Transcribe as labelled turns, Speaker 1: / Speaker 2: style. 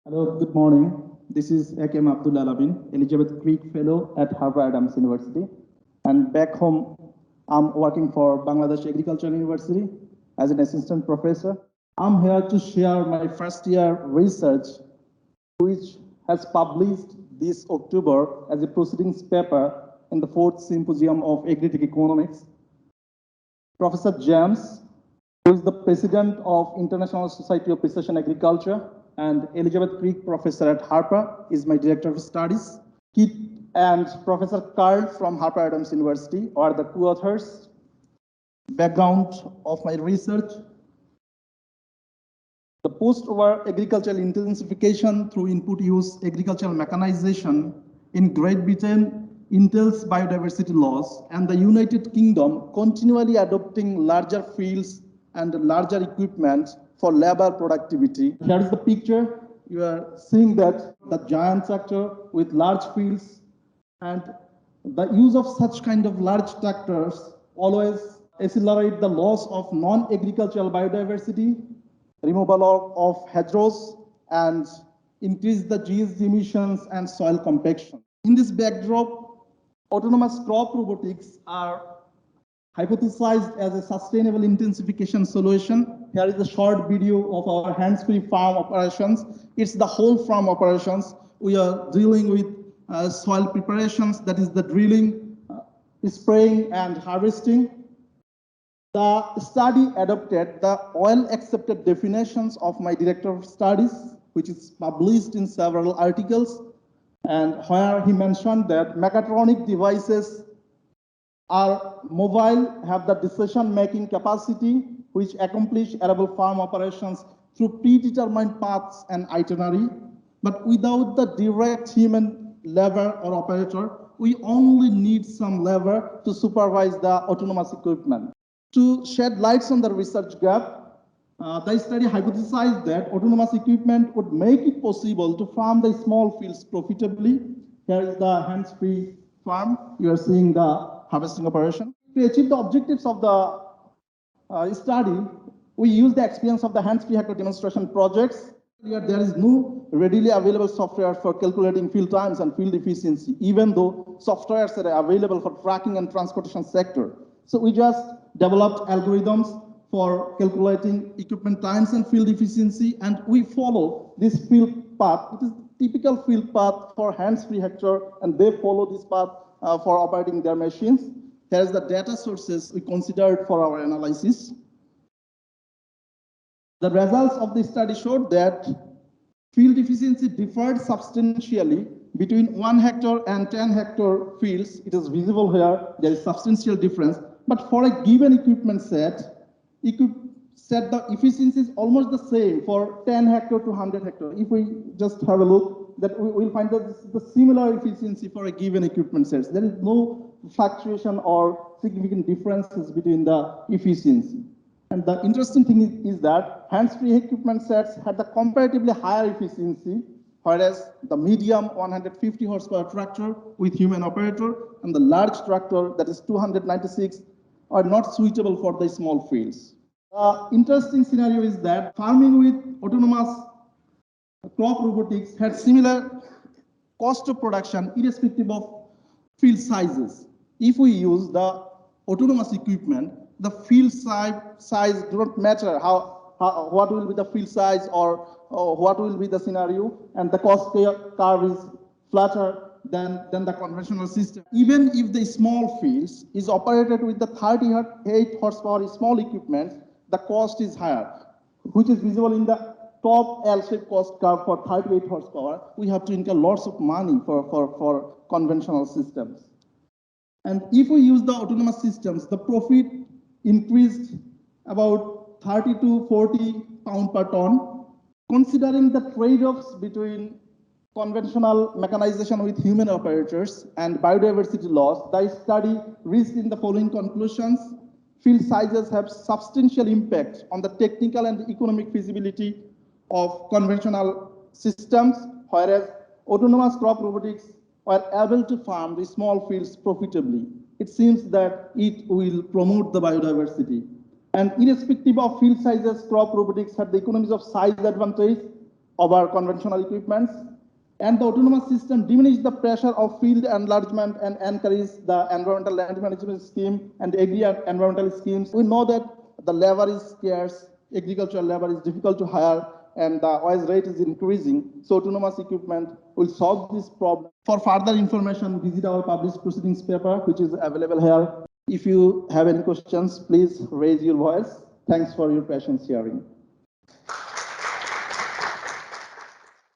Speaker 1: Hello, good morning. This is Akem Abdullah Labin, Elizabeth Creek Fellow at Harvard Adams University. And back home, I'm working for Bangladesh Agricultural University as an assistant professor. I'm here to share my first year research, which has published this October as a proceedings paper in the 4th Symposium of Agritech Economics. Professor James, who is the president of International Society of Precision Agriculture, and Elizabeth Creek professor at Harper is my director of studies. Kit and Professor Carl from Harper Adams University are the co-authors. Background of my research: the post-war agricultural intensification through input use agricultural mechanization in Great Britain entails biodiversity loss, and the United Kingdom continually adopting larger fields and larger equipment for labor productivity. Here is the picture. You are seeing that the giant tractor with large fields, and the use of such kind of large tractors always accelerate the loss of non-agricultural biodiversity, removal of hedgerows, and increase the GHG emissions and soil compaction. In this backdrop, autonomous crop robotics are hypothesized as a sustainable intensification solution. Here is a short video of our hands-free farm operations. It's the whole farm operations. We are dealing with soil preparations, that is the drilling, spraying, and harvesting. The study adopted the well-accepted definitions of my director of studies, which is published in several articles, and where he mentioned that mechatronic devices are mobile, have the decision-making capacity, which accomplish arable farm operations through predetermined paths and itinerary. But without the direct human labor or operator, we only need some labor to supervise the autonomous equipment. To shed lights on the research gap, the study hypothesized that autonomous equipment would make it possible to farm the small fields profitably. Here is the hands-free farm. You are seeing the harvesting operation. To achieve the objectives of the study, we use the experience of the hands-free hectare demonstration projects. There is no readily available software for calculating field times and field efficiency, even though softwares are available for tracking and transportation sector. So we just developed algorithms for calculating equipment times and field efficiency, and we follow this field path. It is typical field path for hands-free hectare, and they follow this path for operating their machines. Here is the data sources we considered for our analysis. The results of the study showed that field efficiency differed substantially between 1 hectare and 10 hectare fields. It is visible here, there is substantial difference. But for a given equipment set, the efficiency is almost the same for 10 hectare to 100 hectare. If we just have a look, that we will find that this is the similar efficiency for a given equipment sets. There is no fluctuation or significant differences between the efficiency. And the interesting thing is that hands-free equipment sets had the comparatively higher efficiency, whereas the medium 150 horsepower tractor with human operator and the large tractor, that is 296, are not suitable for the small fields. The interesting scenario is that farming with autonomous crop robotics had similar cost of production irrespective of field sizes. If we use the autonomous equipment, the field size do not matter what will be the field size or what will be the scenario, and the cost curve is flatter than the conventional system. Even if the small fields is operated with the 38 horsepower small equipment, the cost is higher, which is visible in the top L-shaped cost curve for 38 horsepower. We have to incur lots of money for conventional systems. And if we use the autonomous systems, the profit increased about 30 to 40 pounds per ton. Considering the trade-offs between conventional mechanization with human operators and biodiversity loss, the study reached in the following conclusions. Field sizes have substantial impact on the technical and economic feasibility of conventional systems, whereas autonomous crop robotics were able to farm the small fields profitably. It seems that it will promote the biodiversity. And irrespective of field sizes, crop robotics have the economies of size advantage over conventional equipments, and the autonomous system diminish the pressure of field enlargement and encourage the environmental land management scheme and agri environmental schemes. We know that the labor is scarce, agricultural labor is difficult to hire, and the wage rate is increasing. So autonomous equipment will solve this problem. For further information, visit our published proceedings paper, which is available here. If you have any questions, please raise your voice. Thanks for your patience hearing.